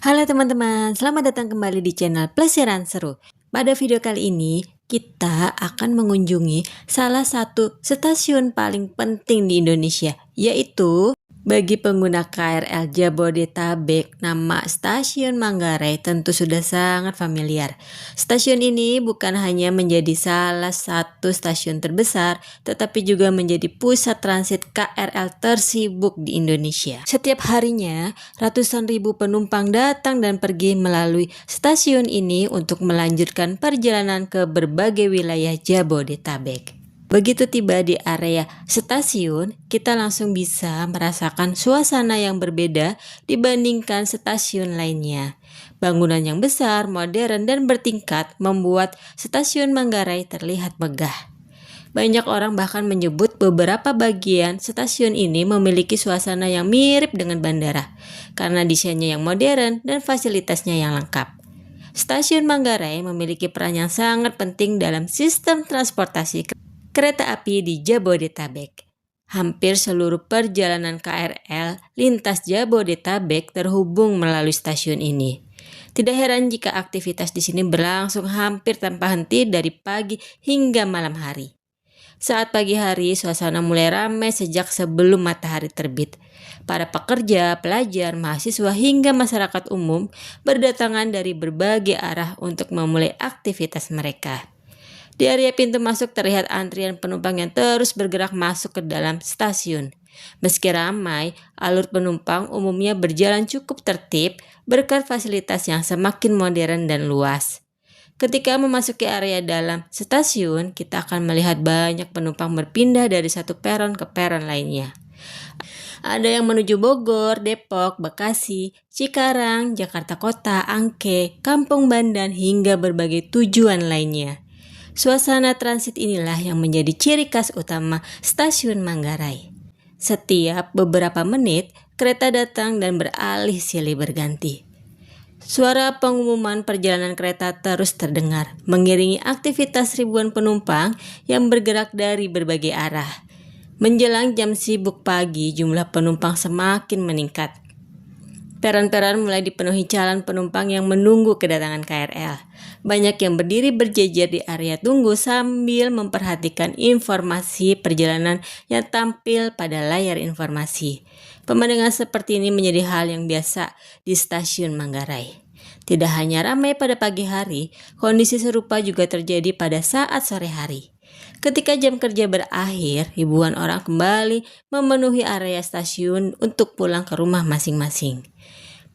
Halo teman-teman, selamat datang kembali di channel Plesiran Seru. Pada video kali ini, kita akan mengunjungi salah satu stasiun paling penting di Indonesia, yaitu bagi pengguna KRL Jabodetabek, nama Stasiun Manggarai tentu sudah sangat familiar. Stasiun ini bukan hanya menjadi salah satu stasiun terbesar, tetapi juga menjadi pusat transit KRL tersibuk di Indonesia. Setiap harinya, ratusan ribu penumpang datang dan pergi melalui stasiun ini untuk melanjutkan perjalanan ke berbagai wilayah Jabodetabek. Begitu tiba di area stasiun, kita langsung bisa merasakan suasana yang berbeda dibandingkan stasiun lainnya. Bangunan yang besar, modern, dan bertingkat membuat stasiun Manggarai terlihat megah. Banyak orang bahkan menyebut beberapa bagian stasiun ini memiliki suasana yang mirip dengan bandara, karena desainnya yang modern dan fasilitasnya yang lengkap. Stasiun Manggarai memiliki peran yang sangat penting dalam sistem transportasi kereta api di Jabodetabek. Hampir seluruh perjalanan KRL lintas Jabodetabek terhubung melalui stasiun ini. Tidak heran jika aktivitas di sini berlangsung hampir tanpa henti dari pagi hingga malam hari. Saat pagi hari, suasana mulai ramai sejak sebelum matahari terbit. Para pekerja, pelajar, mahasiswa hingga masyarakat umum berdatangan dari berbagai arah untuk memulai aktivitas mereka. Di area pintu masuk terlihat antrian penumpang yang terus bergerak masuk ke dalam stasiun. Meski ramai, alur penumpang umumnya berjalan cukup tertib berkat fasilitas yang semakin modern dan luas. Ketika memasuki area dalam stasiun, kita akan melihat banyak penumpang berpindah dari satu peron ke peron lainnya. Ada yang menuju Bogor, Depok, Bekasi, Cikarang, Jakarta Kota, Angke, Kampung Bandan, hingga berbagai tujuan lainnya. Suasana transit inilah yang menjadi ciri khas utama stasiun Manggarai. Setiap beberapa menit, kereta datang dan beralih silih berganti. Suara pengumuman perjalanan kereta terus terdengar, mengiringi aktivitas ribuan penumpang yang bergerak dari berbagai arah. Menjelang jam sibuk pagi, jumlah penumpang semakin meningkat. Peron-peron mulai dipenuhi calon penumpang yang menunggu kedatangan KRL. Banyak yang berdiri berjejer di area tunggu sambil memperhatikan informasi perjalanan yang tampil pada layar informasi. Pemandangan seperti ini menjadi hal yang biasa di stasiun Manggarai. Tidak hanya ramai pada pagi hari, kondisi serupa juga terjadi pada saat sore hari. Ketika jam kerja berakhir, ribuan orang kembali memenuhi area stasiun untuk pulang ke rumah masing-masing.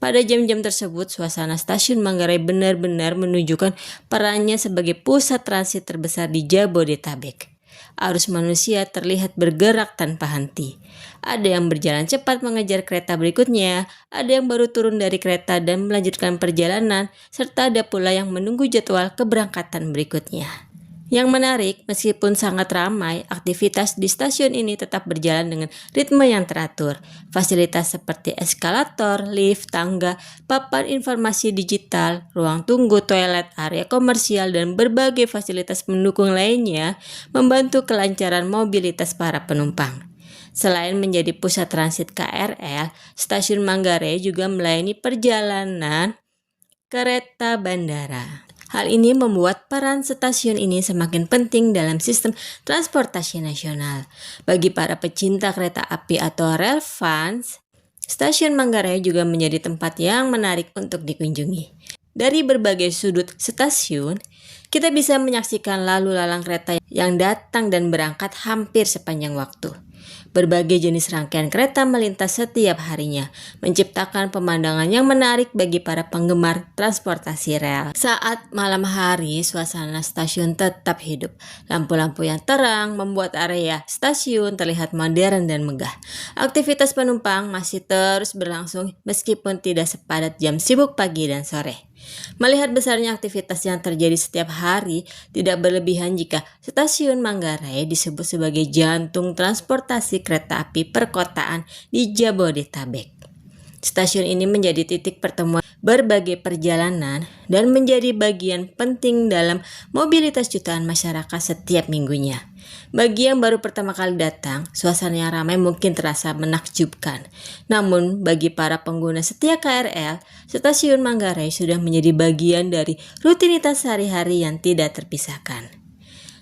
Pada jam-jam tersebut, suasana stasiun Manggarai benar-benar menunjukkan perannya sebagai pusat transit terbesar di Jabodetabek. Arus manusia terlihat bergerak tanpa henti. Ada yang berjalan cepat mengejar kereta berikutnya, ada yang baru turun dari kereta dan melanjutkan perjalanan, serta ada pula yang menunggu jadwal keberangkatan berikutnya. Yang menarik, meskipun sangat ramai, aktivitas di stasiun ini tetap berjalan dengan ritme yang teratur. Fasilitas seperti eskalator, lift, tangga, papan informasi digital, ruang tunggu, toilet, area komersial, dan berbagai fasilitas pendukung lainnya membantu kelancaran mobilitas para penumpang. Selain menjadi pusat transit KRL, stasiun Manggarai juga melayani perjalanan kereta bandara. Hal ini membuat peran stasiun ini semakin penting dalam sistem transportasi nasional. Bagi para pecinta kereta api atau rail fans, stasiun Manggarai juga menjadi tempat yang menarik untuk dikunjungi. Dari berbagai sudut stasiun, kita bisa menyaksikan lalu lalang kereta yang datang dan berangkat hampir sepanjang waktu. Berbagai jenis rangkaian kereta melintas setiap harinya, menciptakan pemandangan yang menarik bagi para penggemar transportasi rel. Saat malam hari, suasana stasiun tetap hidup. Lampu-lampu yang terang membuat area stasiun terlihat modern dan megah. Aktivitas penumpang masih terus berlangsung meskipun tidak sepadat jam sibuk pagi dan sore. Melihat besarnya aktivitas yang terjadi setiap hari, tidak berlebihan jika stasiun Manggarai disebut sebagai jantung transportasi kereta api perkotaan di Jabodetabek. Stasiun ini menjadi titik pertemuan berbagai perjalanan dan menjadi bagian penting dalam mobilitas jutaan masyarakat setiap minggunya. Bagi yang baru pertama kali datang, suasana yang ramai mungkin terasa menakjubkan. Namun, bagi para pengguna setia KRL, stasiun Manggarai sudah menjadi bagian dari rutinitas sehari-hari yang tidak terpisahkan.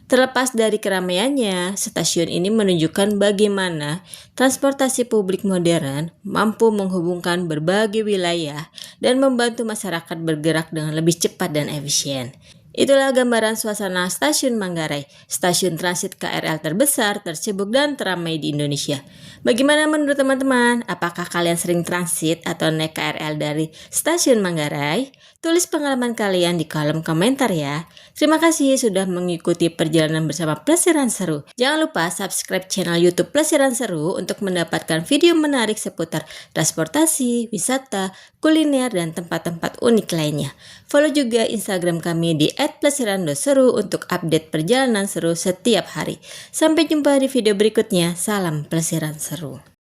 Terlepas dari keramaiannya, stasiun ini menunjukkan bagaimana transportasi publik modern mampu menghubungkan berbagai wilayah dan membantu masyarakat bergerak dengan lebih cepat dan efisien. Itulah gambaran suasana stasiun Manggarai, stasiun transit KRL terbesar, tersibuk, dan teramai di Indonesia. Bagaimana menurut teman-teman? Apakah kalian sering transit atau naik KRL dari stasiun Manggarai? Tulis pengalaman kalian di kolom komentar ya. Terima kasih sudah mengikuti perjalanan bersama Plesiran Seru. Jangan lupa subscribe channel YouTube Plesiran Seru untuk mendapatkan video menarik seputar transportasi, wisata, kuliner, dan tempat-tempat unik lainnya. Follow juga Instagram kami di @plesiran.seru untuk update perjalanan seru setiap hari. Sampai jumpa di video berikutnya. Salam Plesiran Seru.